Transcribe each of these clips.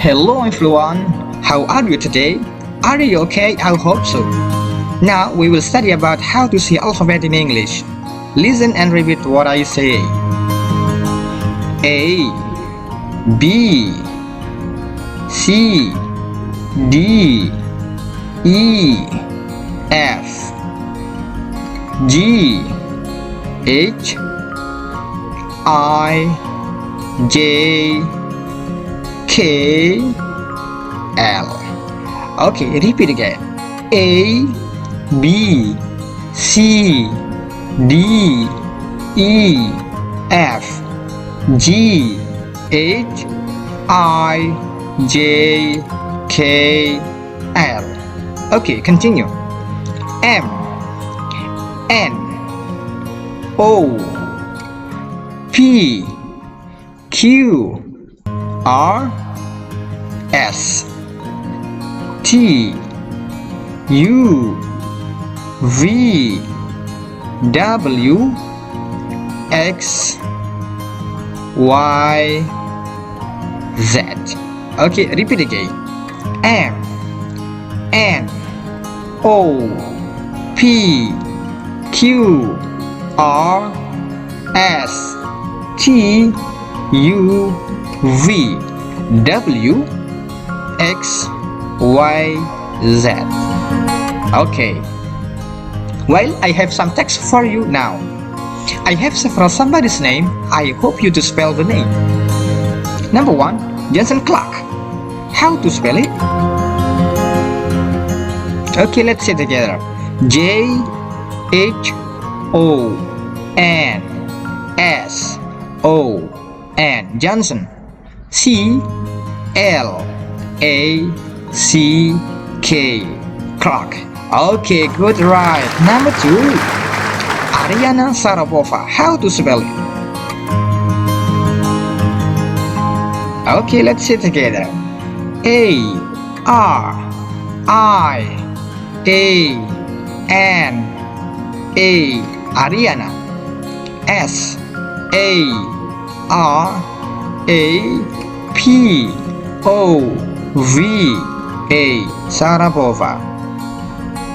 Hello everyone, how are you today? Are you okay? I hope so. Now we will study about how to say alphabet in English. Listen and repeat what I say. A, B, C, D, E, F, G, H, I, J, K, L. Okay, repeat again. A, B, C, D, E, F, G, H, I, J, K, L. Okay, continue. M, N, O, P, Q, R, S, T, U, V, W, X, Y, Z. Okay, repeat again. M, N, O, P, Q, R, S, T, U, V, W, X, Y, Z. Okay. Well, I have some text for you now. I have several somebody's name. I hope you to spell the name. Number 1, Johnson Clark. How to spell it? Okay, let's say together. J-H-O-N-S-O-N. Johnson. C-L-A-C-K. Clark. Okay, good, right. Number 2, Ariana Sarapova. How to spell it? Okay, let's say together. A-R-I-A-N-A. Ariana. S-A-R-A-P-O-V-A. Sarapova.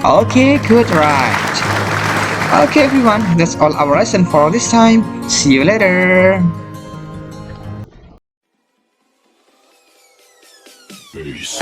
Okay, good, right. Okay everyone, that's all our lesson for this time. See you later. Peace.